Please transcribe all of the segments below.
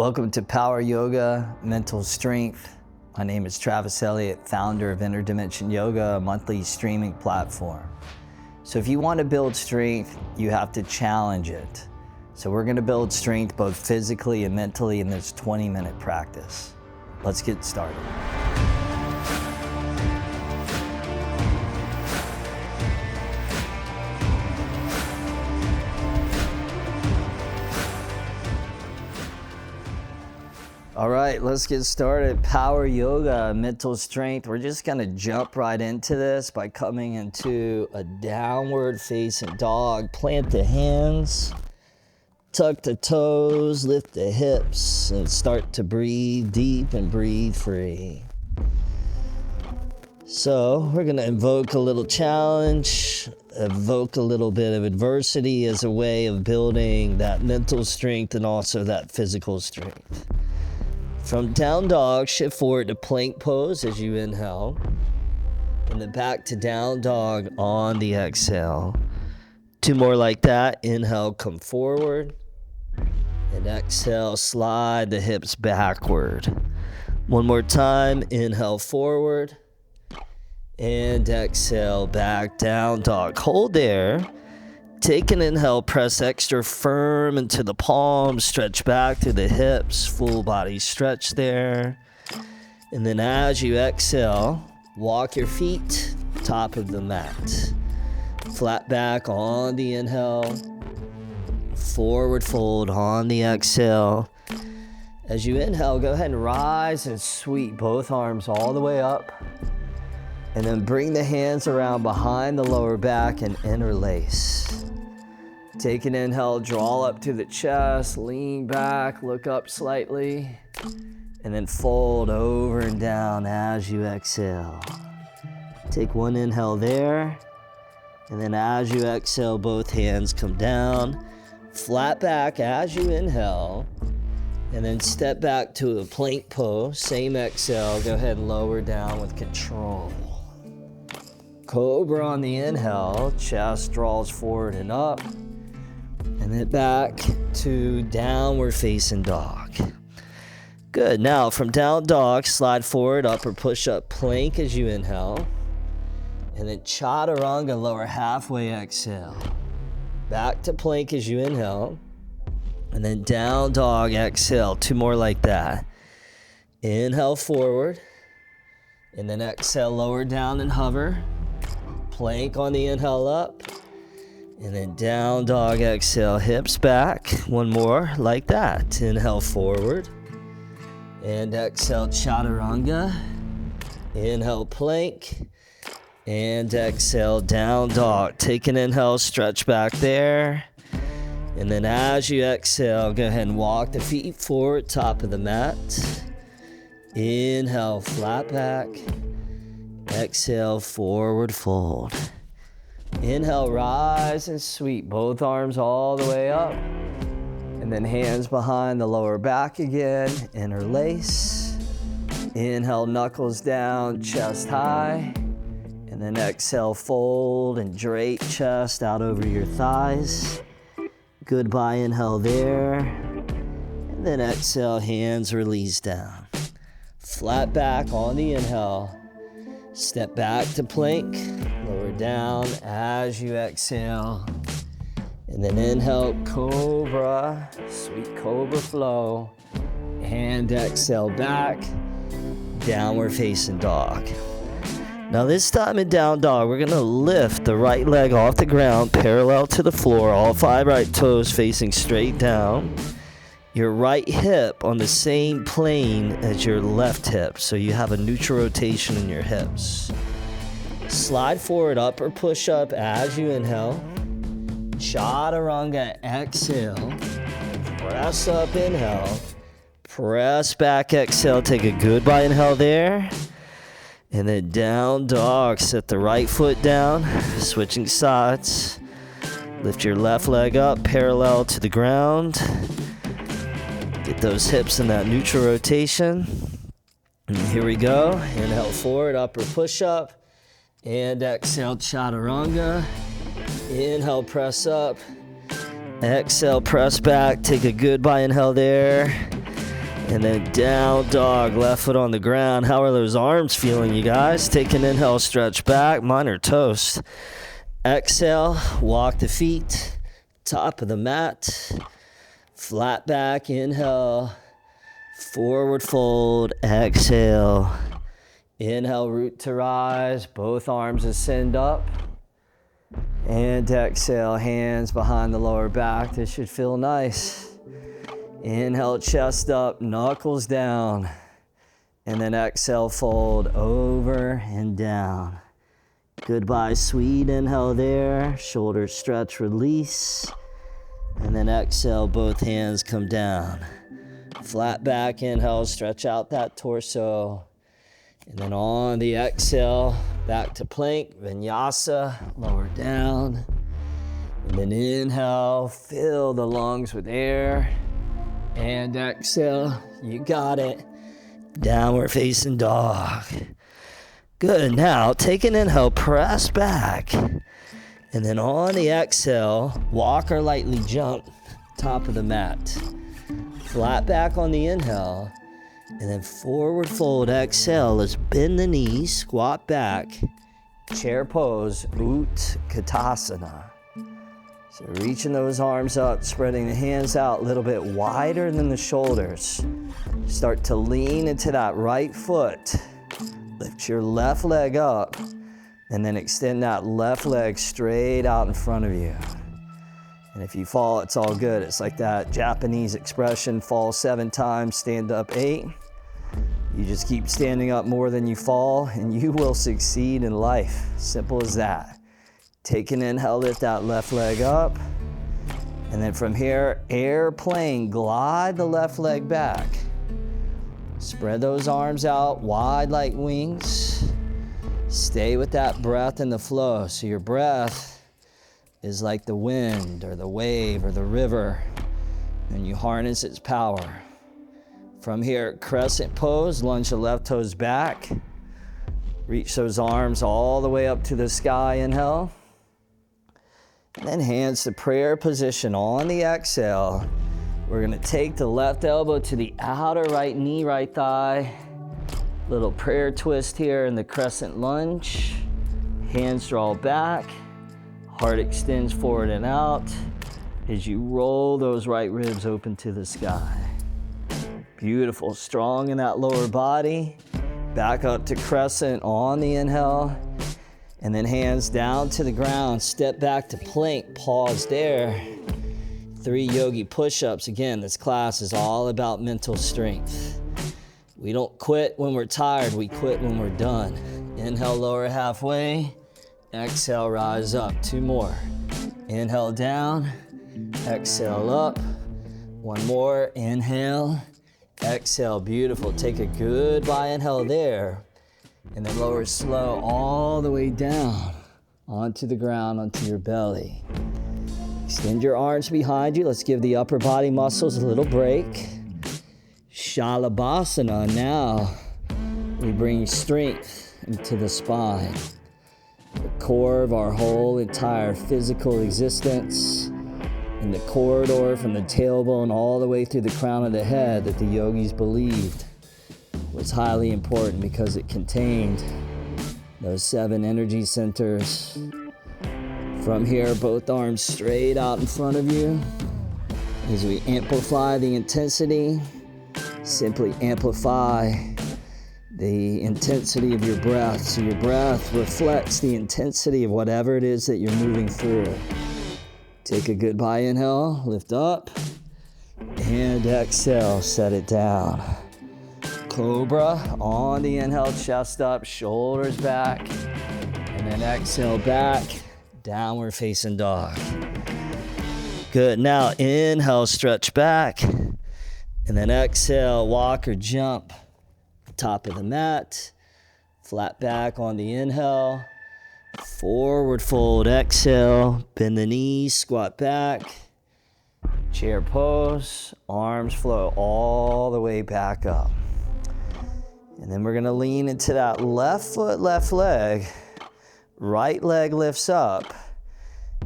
Welcome to Power Yoga, Mental Strength. My name is Travis Eliot, founder of Interdimension Yoga, a monthly streaming platform. So if you want to build strength, you have to challenge it. So we're going to build strength both physically and mentally in this 20-minute practice. Let's get started. All right, let's get started. Power yoga, mental strength. We're just gonna jump right into this by coming into a downward facing dog. Plant the hands, tuck the toes, lift the hips, and start to breathe deep and breathe free. So we're gonna invoke a little challenge, evoke a little bit of adversity as a way of building that mental strength and also that physical strength. From down dog, shift forward to plank pose as you inhale, and then back to down dog on the exhale. Two more like that. Inhale, come forward, and exhale, slide the hips backward. One more time. Inhale forward, and exhale back down dog. Hold there. Take an inhale, press extra firm into the palms, stretch back through the hips, full body stretch there. And then as you exhale, walk your feet top of the mat. Flat back on the inhale, forward fold on the exhale. As you inhale, go ahead and rise and sweep both arms all the way up. And then bring the hands around behind the lower back and interlace. Take an inhale, draw up to the chest, lean back, look up slightly, and then fold over and down as you exhale. Take one inhale there, and then as you exhale, both hands come down, flat back as you inhale, and then step back to a plank pose. Same exhale, go ahead and lower down with control. Cobra on the inhale, chest draws forward and up. And then back to downward facing dog. Good. Now from down dog, slide forward, up or push up plank as you inhale. And then chaturanga, lower halfway exhale. Back to plank as you inhale. And then down dog, exhale. Two more like that. Inhale forward. And then exhale, lower down and hover. Plank on the inhale up. And then down dog, exhale, hips back. One more like that. Inhale forward. And exhale, chaturanga. Inhale, plank. And exhale, down dog. Take an inhale, stretch back there. And then as you exhale, go ahead and walk the feet forward, top of the mat. Inhale, flat back. Exhale, forward fold. Inhale, rise and sweep both arms all the way up. And then hands behind the lower back again, interlace. Inhale, knuckles down, chest high. And then exhale, fold and drape chest out over your thighs. Goodbye, inhale there. And then exhale, hands release down. Flat back on the inhale. Step back to plank, lower down as you exhale. And then inhale, cobra, sweet cobra flow. And exhale back, downward facing dog. Now this time in down dog, we're gonna lift the right leg off the ground, parallel to the floor, all 5 right toes facing straight down. Your right hip on the same plane as your left hip, so you have a neutral rotation in your hips. Slide forward, up or push up as you inhale. Chaturanga, exhale. Press up, inhale. Press back, exhale. Take a goodbye inhale there. And then down dog, set the right foot down, switching sides. Lift your left leg up, parallel to the ground. Get those hips in that neutral rotation. And here we go. Inhale forward, upper push up. And exhale, chaturanga. Inhale, press up. Exhale, press back. Take a goodbye inhale there. And then down dog, left foot on the ground. How are those arms feeling, you guys? Take an inhale, stretch back. Mine are toast. Exhale, walk the feet, top of the mat. Flat back, inhale. Forward fold, exhale. Inhale, root to rise. Both arms ascend up. And exhale, hands behind the lower back. This should feel nice. Inhale, chest up, knuckles down. And then exhale, fold over and down. Goodbye, sweet inhale there. Shoulders stretch, release. And then exhale, both hands come down. Flat back, inhale, stretch out that torso. And then on the exhale, back to plank, vinyasa, lower down. And then inhale, fill the lungs with air. And exhale, you got it. Downward facing dog. Good, now take an inhale, press back. And then on the exhale, walk or lightly jump, top of the mat. Flat back on the inhale. And then forward fold, exhale. Let's bend the knees, squat back. Chair pose, Utkatasana. So reaching those arms up, spreading the hands out a little bit wider than the shoulders. Start to lean into that right foot. Lift your left leg up. And then extend that left leg straight out in front of you. And if you fall, it's all good. It's like that Japanese expression, fall 7 times, stand up 8. You just keep standing up more than you fall, and you will succeed in life. Simple as that. Take an inhale, lift that left leg up. And then from here, airplane, glide the left leg back. Spread those arms out wide like wings. Stay with that breath and the flow. So your breath is like the wind or the wave or the river, and you harness its power. From here, crescent pose, lunge the left toes back. Reach those arms all the way up to the sky, inhale. And then hands to prayer position on the exhale. We're gonna take the left elbow to the outer right knee, right thigh. Little prayer twist here in the crescent lunge. Hands draw back. Heart extends forward and out as you roll those right ribs open to the sky. Beautiful, strong in that lower body. Back up to crescent on the inhale. And then hands down to the ground. Step back to plank, pause there. 3 yogi push-ups. Again, this class is all about mental strength. We don't quit when we're tired, we quit when we're done. Inhale, lower halfway. Exhale, rise up. 2 more. Inhale down. Exhale up. 1 more. Inhale. Exhale. Beautiful. Take a goodbye inhale there. And then lower slow all the way down onto the ground, onto your belly. Extend your arms behind you. Let's give the upper body muscles a little break. Shalabhasana. Now we bring strength into the spine, the core of our whole entire physical existence, in the corridor from the tailbone all the way through the crown of the head that the yogis believed was highly important because it contained those 7 energy centers. From here, both arms straight out in front of you. As we amplify the intensity, simply amplify the intensity of your breath. So your breath reflects the intensity of whatever it is that you're moving through. Take a goodbye inhale, lift up, and exhale, set it down. Cobra on the inhale, chest up, shoulders back, and then exhale back, downward facing dog. Good, now inhale, stretch back, and then exhale, walk or jump, top of the mat, flat back on the inhale, forward fold, exhale, bend the knees, squat back, chair pose, arms flow all the way back up. And then we're gonna lean into that left foot, left leg, right leg lifts up,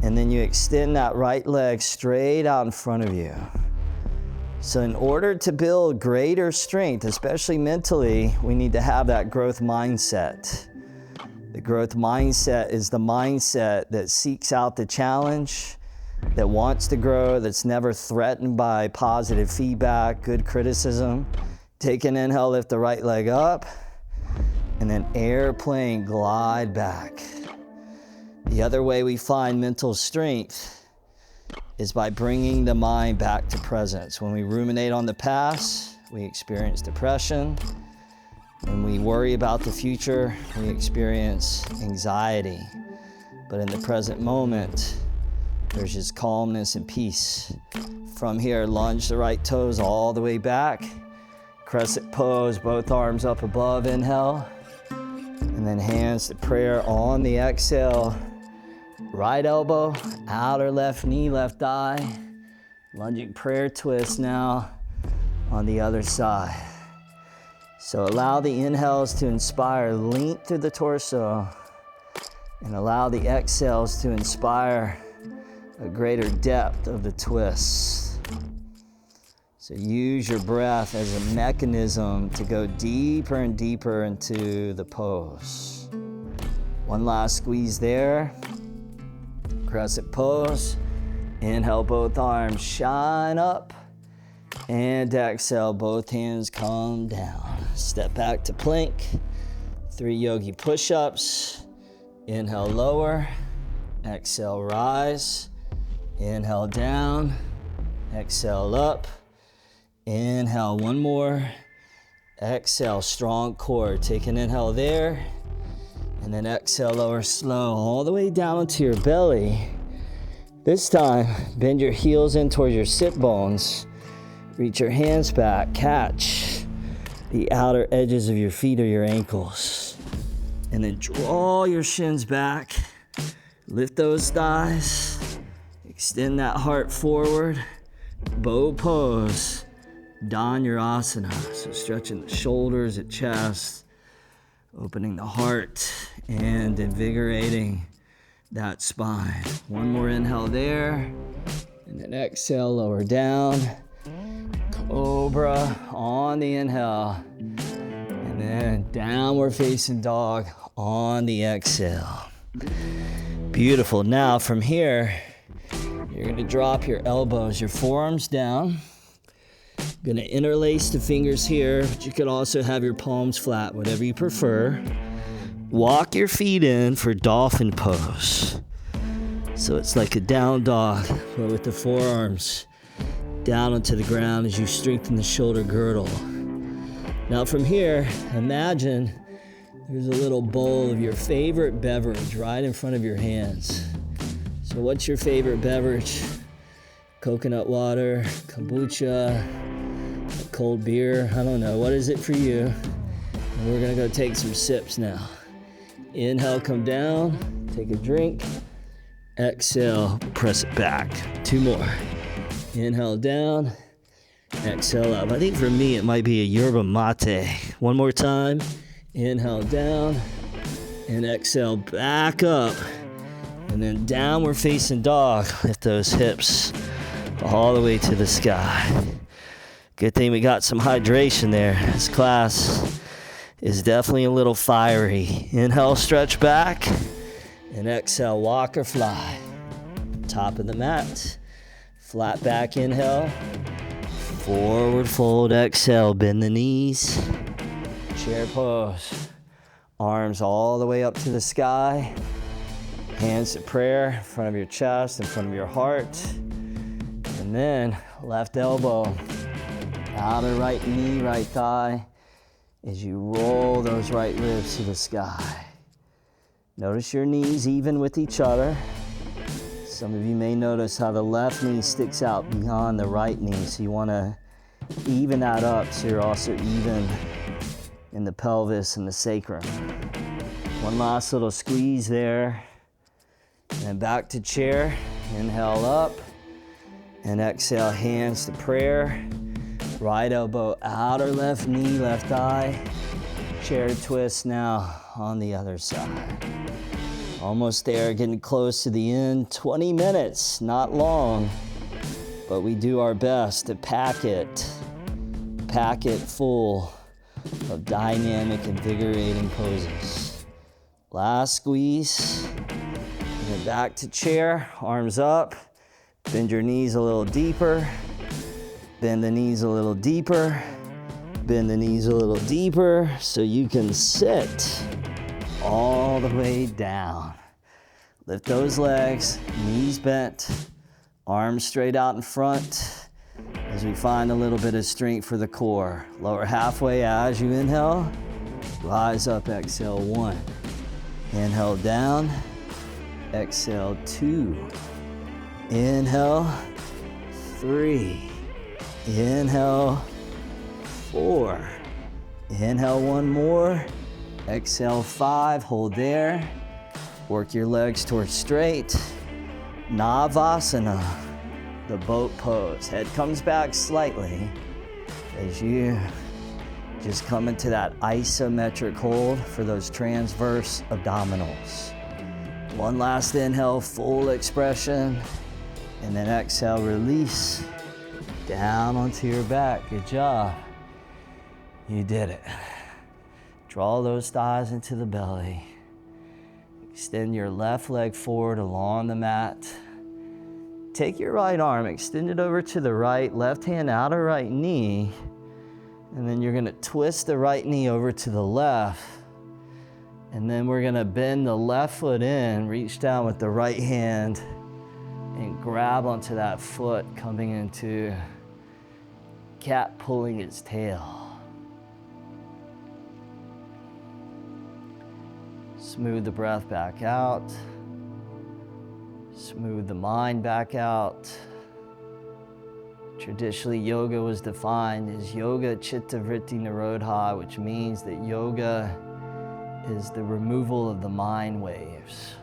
and then you extend that right leg straight out in front of you. So in order to build greater strength, especially mentally, we need to have that growth mindset. The growth mindset is the mindset that seeks out the challenge, that wants to grow, that's never threatened by positive feedback, good criticism. Take an inhale, lift the right leg up, and then airplane glide back. The other way we find mental strength is by bringing the mind back to presence. When we ruminate on the past, we experience depression. When we worry about the future, we experience anxiety. But in the present moment, there's just calmness and peace. From here, lunge the right toes all the way back. Crescent pose, both arms up above, inhale. And then hands to prayer on the exhale. Right elbow, outer left knee, left thigh. Lunging prayer twist now on the other side. So allow the inhales to inspire length through the torso, and allow the exhales to inspire a greater depth of the twists. So use your breath as a mechanism to go deeper and deeper into the pose. One last squeeze there. Crescent pose. Inhale, both arms shine up. And exhale, both hands come down. Step back to plank. 3 yogi push-ups. Inhale, lower. Exhale, rise. Inhale, down. Exhale, up. Inhale, one more. Exhale, strong core. Take an inhale there. And then exhale, lower slow, all the way down into your belly. This time, bend your heels in towards your sit bones. Reach your hands back, catch the outer edges of your feet or your ankles. And then draw your shins back. Lift those thighs. Extend that heart forward. Bow pose. Dhanurasana. So stretching the shoulders, the chest. Opening the heart and invigorating that spine. One more inhale there. And then exhale, lower down. Cobra on the inhale. And then downward facing dog on the exhale. Beautiful. Now from here, you're going to drop your elbows, your forearms down. Going to interlace the fingers here, but you could also have your palms flat, whatever you prefer. Walk your feet in for dolphin pose. So it's like a down dog, but with the forearms down onto the ground as you strengthen the shoulder girdle. Now from here, imagine there's a little bowl of your favorite beverage right in front of your hands. So what's your favorite beverage? Coconut water, kombucha, cold beer, I don't know. What is it for you? And we're gonna go take some sips now. Inhale, come down, take a drink. Exhale, press it back. 2 more. Inhale down, exhale up. I think for me it might be a yerba mate. One more time. Inhale down, and exhale back up. And then downward facing dog. Lift those hips all the way to the sky. Good thing we got some hydration there. This class is definitely a little fiery. Inhale, stretch back. And exhale, walk or fly. Top of the mat. Flat back, inhale. Forward fold, exhale. Bend the knees. Chair pose. Arms all the way up to the sky. Hands to prayer in front of your chest, in front of your heart. And then left elbow. Outer right knee, right thigh, as you roll those right ribs to the sky. Notice your knees even with each other. Some of you may notice how the left knee sticks out beyond the right knee, so you want to even that up so you're also even in the pelvis and the sacrum. One last little squeeze there. And then back to chair. Inhale up. And exhale, hands to prayer. Right elbow, outer left knee, left thigh. Chair twist now on the other side. Almost there, getting close to the end. 20 minutes, not long. but we do our best to pack it full of dynamic, invigorating poses. Last squeeze, and then back to chair, arms up, bend your knees a little deeper, bend the knees a little deeper, bend the knees a little deeper so you can sit all the way down. Lift those legs, knees bent, arms straight out in front as we find a little bit of strength for the core. Lower halfway as you inhale, rise up, exhale 1. Inhale down, exhale 2. Inhale 3. Inhale 4. Inhale 1 more. Exhale 5. Hold there. Work your legs towards straight. Navasana, the boat pose. Head comes back slightly as you just come into that isometric hold for those transverse abdominals. One last inhale, full expression, and then exhale, release. Down onto your back. Good job. You did it. Draw those thighs into the belly. Extend your left leg forward along the mat. Take your right arm, extend it over to the right, left hand outer right knee, and then you're gonna twist the right knee over to the left, and then we're gonna bend the left foot in, reach down with the right hand, and grab onto that foot, coming into cat pulling its tail. Smooth the breath back out. Smooth the mind back out. Traditionally, yoga was defined as yoga chitta vritti nirodha, which means that yoga is the removal of the mind waves.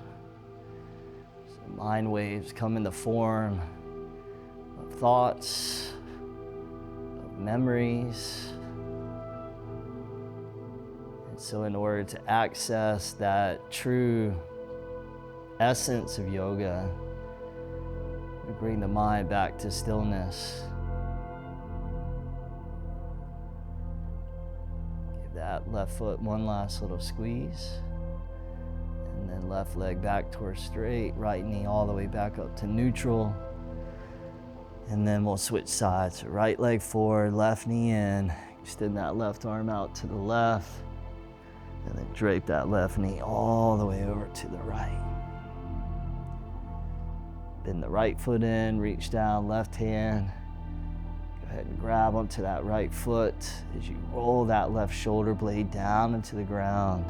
So mind waves come in the form of thoughts, of memories. And so in order to access that true essence of yoga, we bring the mind back to stillness. Give that left foot one last little squeeze. And then left leg back towards straight, right knee all the way back up to neutral. And then we'll switch sides. So right leg forward, left knee in. Extend that left arm out to the left. And then drape that left knee all the way over to the right. Bend the right foot in, reach down, left hand. Go ahead and grab onto that right foot as you roll that left shoulder blade down into the ground.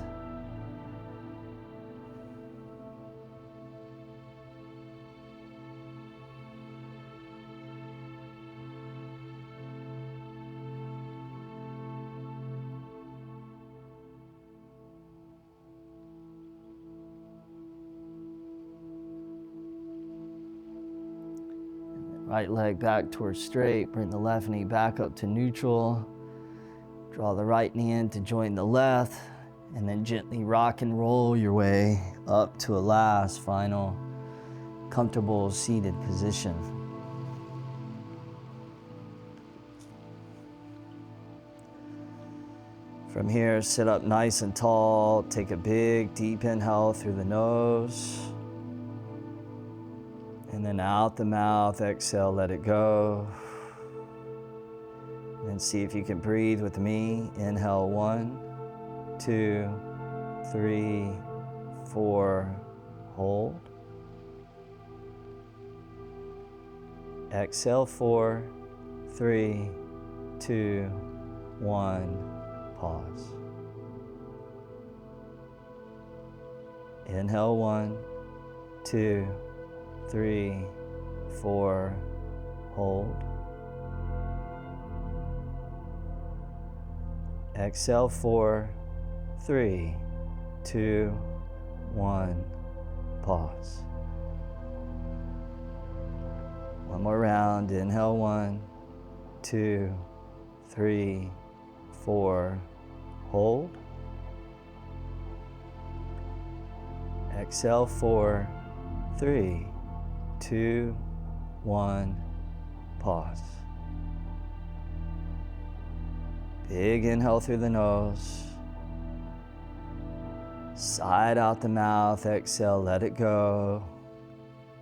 Right leg back towards straight, bring the left knee back up to neutral. Draw the right knee in to join the left, and then gently rock and roll your way up to a last, final, comfortable seated position. From here, sit up nice and tall. Take a big, deep inhale through the nose. And then out the mouth, exhale, let it go. And then see if you can breathe with me. Inhale, 1, 2, 3, 4, hold. Exhale, 4, 3, 2, 1, pause. Inhale, 1, 2, 3, 4, hold. Exhale, 4, 3, 2, 1, pause. One more round. Inhale, 1, 2, 3, 4, hold. Exhale, 4, 3, 2, 1, Pause. Big inhale through the nose. Side out the mouth, exhale, let it go.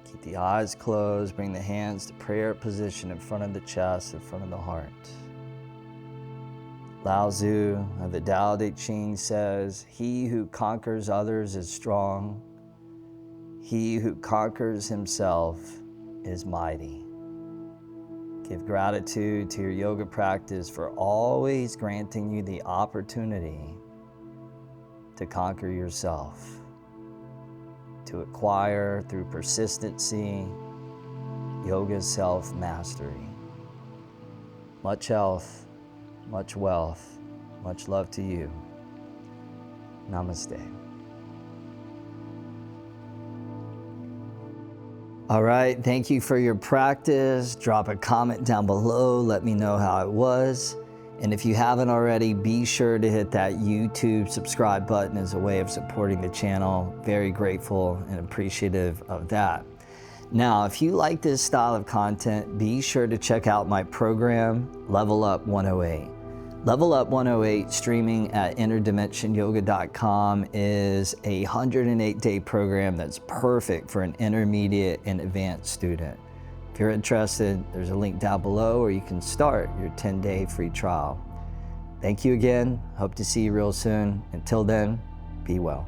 Keep the eyes closed, bring the hands to prayer position in front of the chest, in front of the heart. Lao Tzu of the Tao Te Ching says, "He who conquers others is strong. He who conquers himself is mighty." Give gratitude to your yoga practice for always granting you the opportunity to conquer yourself, to acquire through persistency yoga self-mastery. Much health, much wealth, much love to you. Namaste. All right, thank you for your practice. Drop a comment down below, let me know how it was. And if you haven't already, be sure to hit that YouTube subscribe button as a way of supporting the channel. Very grateful and appreciative of that. Now, if you like this style of content, be sure to check out my program, Level Up 108. Level Up 108 streaming at interdimensionyoga.com is a 108-day program that's perfect for an intermediate and advanced student. If you're interested, there's a link down below where you can start your 10-day free trial. Thank you again. Hope to see you real soon. Until then, be well.